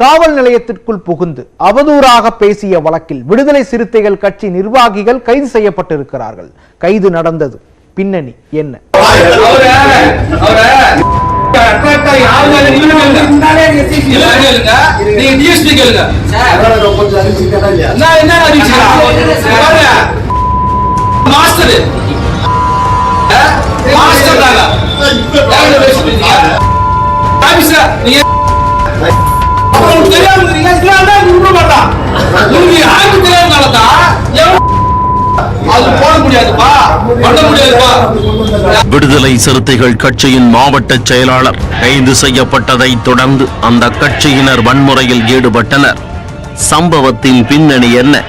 காவல் நிலையத்திற்குள் புகுந்து அவதூறாக பேசிய வழக்கில் விடுதலை சிறுத்தைகள் கட்சி நிர்வாகிகள் கைது செய்யப்பட்டிருக்கிறார்கள். கைது நடந்தது பின்னணி என்ன? விடுதலை சிறுத்தைகள் கட்சியின் மாவட்ட செயலாளர் கைது செய்யப்பட்டதை தொடர்ந்து அந்த கட்சியினர் வன்முறையில் ஈடுபட்டனர். சம்பவத்தின் பின்னணி என்ன?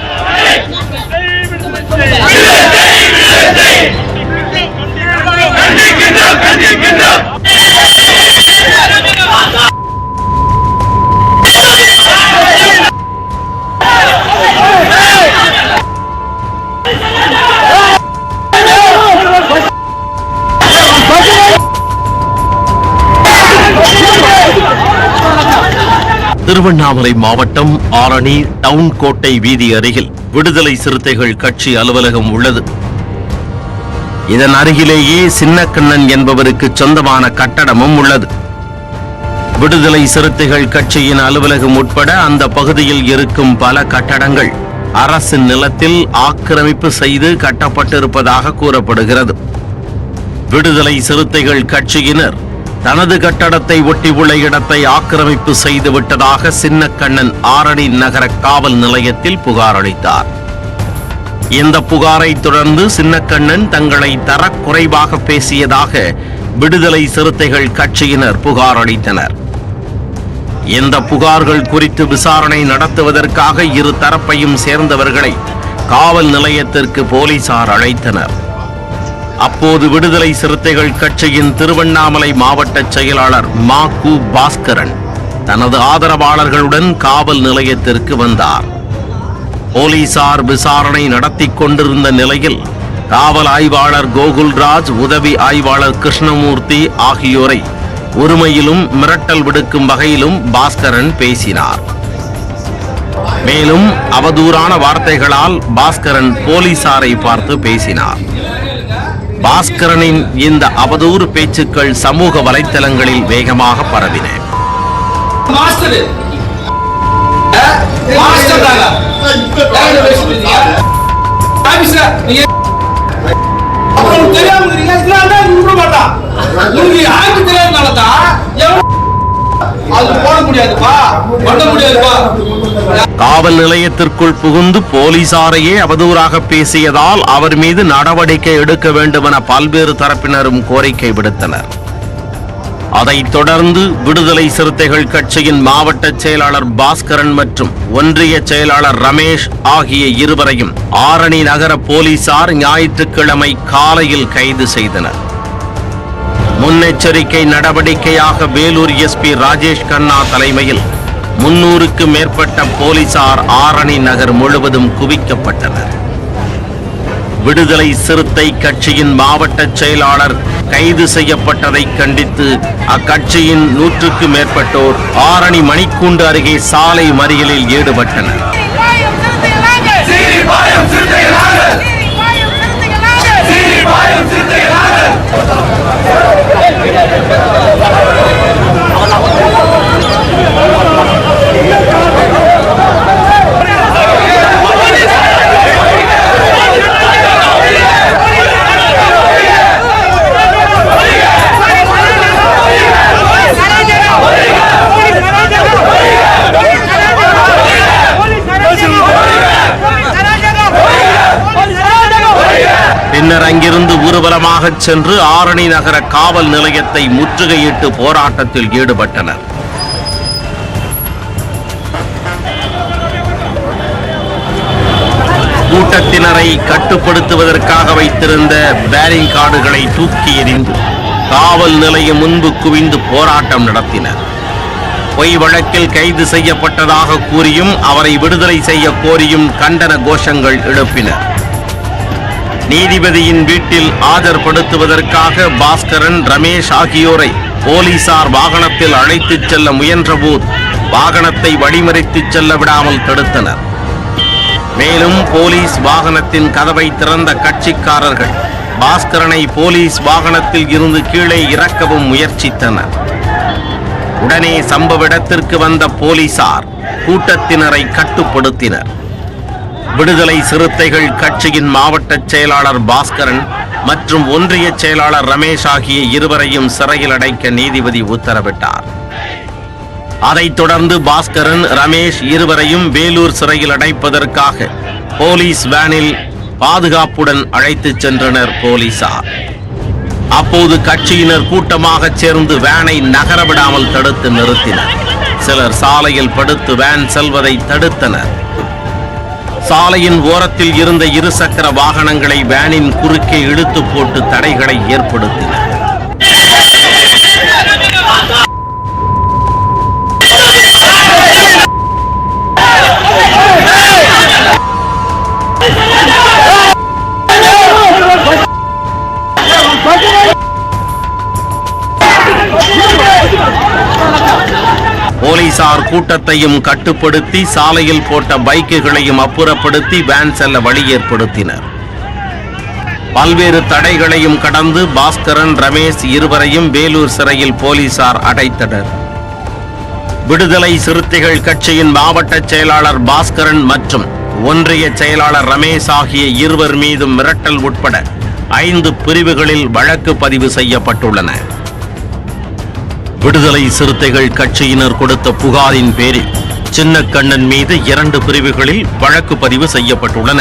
திருவண்ணாமலை மாவட்டம் ஆரணி டவுன் கோட்டை வீதி அருகில் விடுதலை சிறுத்தைகள் கட்சி அலுவலகம் உள்ளது. இதன் அருகிலேயே சின்னக்கண்ணன் என்பவருக்கு சொந்தமான கட்டடமும் உள்ளது. விடுதலை சிறுத்தைகள் கட்சியின் அலுவலகம் உட்பட அந்த பகுதியில் இருக்கும் பல கட்டடங்கள் அரசின் நிலத்தில் ஆக்கிரமிப்பு செய்து கட்டப்பட்டிருப்பதாக கூறப்படுகிறது. விடுதலை சிறுத்தைகள் கட்சியினர் தனது கட்டடத்தை ஒட்டியுள்ள இடத்தை ஆக்கிரமிப்பு செய்து விட்டதாக சின்னக்கண்ணன் ஆரணி நகர காவல் நிலையத்தில் புகார் அளித்தார். இந்த புகாரை தொடர்ந்து சின்னக்கண்ணன் தங்களை தரக்குறைவாக பேசியதாக விடுதலை சிறுத்தைகள் கட்சியினர் புகார் அளித்தனர். இந்த புகார்கள் குறித்து விசாரணை நடத்துவதற்காக இரு தரப்பையும் சேர்ந்தவர்களை காவல் நிலையத்திற்கு போலீசார் அழைத்தனர். அப்போது விடுதலை சிறுத்தைகள் கட்சியின் திருவண்ணாமலை மாவட்ட செயலாளர் மா கு பாஸ்கரன் தனது ஆதரவாளர்களுடன் காவல் நிலையத்திற்கு வந்தார். போலீசார் விசாரணை நடத்தி கொண்டிருந்த நிலையில் காவல் ஆய்வாளர் கோகுல்ராஜ், உதவி ஆய்வாளர் கிருஷ்ணமூர்த்தி ஆகியோரை ஒருமையிலும் மிரட்டல் விடுக்கும் வகையிலும் பாஸ்கரன் பேசினார். மேலும் அவதூறான வார்த்தைகளால் பாஸ்கரன் போலீசாரை பார்த்து பேசினார். பாஸ்கரனின் இந்த அவதூறு பேச்சுக்கள் சமூக வலைத்தளங்களில் வேகமாக பரவின. காவல் நிலையத்திற்குள் புகுந்து போலீசாரையே அவதூறாக பேசியதால் அவர் மீது நடவடிக்கை எடுக்க வேண்டும் என பல்வேறு தரப்பினரும் கோரிக்கை விடுத்தனர். அதைத் தொடர்ந்து விடுதலை சிறுத்தைகள் கட்சியின் மாவட்ட செயலாளர் பாஸ்கரன் மற்றும் ஒன்றிய செயலாளர் ரமேஷ் ஆகிய இருவரையும் ஆரணி நகர போலீசார் ஞாயிற்றுக்கிழமை காலையில் கைது செய்தனர். முன்னெச்சரிக்கை நடவடிக்கையாக வேலூர் எஸ்பி ராஜேஷ் கண்ணா தலைமையில் 300க்கு மேற்பட்ட போலீசார் ஆரணி நகர் முழுவதும் குவிக்கப்பட்டனர். விடுதலை சிறுத்தை கட்சியின் மாவட்ட செயலாளர் கைது செய்யப்பட்டதை கண்டித்து அக்கட்சியின் 100க்கு மேற்பட்டோர் ஆரணி மணிக்கூண்டு அருகே சாலை மறியலில் ஈடுபட்டனர். பின்னர் அங்கிருந்து ஊர்வலமாக சென்று ஆரணி நகர காவல் நிலையத்தை முற்றுகையிட்டு போராட்டத்தில் ஈடுபட்டனர். கூட்டத்தினரை கட்டுப்படுத்துவதற்காக வைத்திருந்த பேரிங் கார்டுகளை தூக்கி எறிந்து காவல் நிலையம் முன்பு குவிந்து போராட்டம் நடத்தினர். பொய் வழக்கில் கைது செய்யப்பட்டதாக கூறியும் அவரை விடுதலை செய்ய கோரியும் கண்டன கோஷங்கள் எழுப்பினர். நீதிபதியின் வீட்டில் ஆஜர்படுத்துவதற்காக பாஸ்கரன், ரமேஷ் ஆகியோரை போலீசார் வாகனத்தில் அழைத்துச் செல்ல முயன்றபோது வாகனத்தை வழிமறித்துச் செல்ல விடாமல் தடுத்தனர். மேலும் போலீஸ் வாகனத்தின் கதவை திறந்த கட்சிக்காரர்கள் பாஸ்கரனை போலீஸ் வாகனத்தில் இருந்து கீழே இறக்கவும் முயற்சித்தனர். உடனே சம்பவ இடத்திற்கு வந்த போலீசார் கூட்டத்தினரை கட்டுப்படுத்தினர். விடுதலை சிறுத்தைகள் கட்சியின் மாவட்ட செயலாளர் பாஸ்கரன் மற்றும் ஒன்றிய செயலாளர் ரமேஷ் ஆகிய இருவரையும் சிறையில் அடைக்க நீதிபதி உத்தரவிட்டார். அதைத் தொடர்ந்து பாஸ்கரன், ரமேஷ் இருவரையும் வேலூர் சிறையில் அடைப்பதற்காக போலீஸ் வேனில் பாதுகாப்புடன் அழைத்துச் சென்றனர் போலீசார். அப்போது கட்சியினர் கூட்டமாக சேர்ந்து வேனை நகரவிடாமல் தடுத்து நிறுத்தினர். சிலர் சாலையில் படுத்து வேன் செல்வதை தடுத்தனர். சாலையின் ஓரத்தில் இருந்த இருசக்கர வாகனங்களை வேனின் குறுக்கே இழுத்து போட்டு தடைகளை ஏற்படுத்தினர். போலீசார் கூட்டத்தையும் கட்டுப்படுத்தி சாலையில் போட்ட பைக்குகளையும் அப்புறப்படுத்தி வேன் செல்ல வழி ஏற்படுத்தினர். பல்வேறு தடைகளையும் கடந்து பாஸ்கரன், ரமேஷ் இருவரையும் வேலூர் சிறையில் போலீசார் அடைத்தனர். விடுதலை சிறுத்தைகள் கட்சியின் மாவட்ட செயலாளர் பாஸ்கரன் மற்றும் ஒன்றிய செயலாளர் ரமேஷ் ஆகிய இருவர் மீதும் மிரட்டல் உட்பட 5 பிரிவுகளில் வழக்கு பதிவு செய்யப்பட்டுள்ளன. விடுதலை சிறுத்தைகள் கட்சியினர் கொடுத்த புகாரின் பேரில் சின்னக்கண்ணன் மீது 2 பிரிவுகளில் வழக்கு பதிவு செய்யப்பட்டுள்ளன.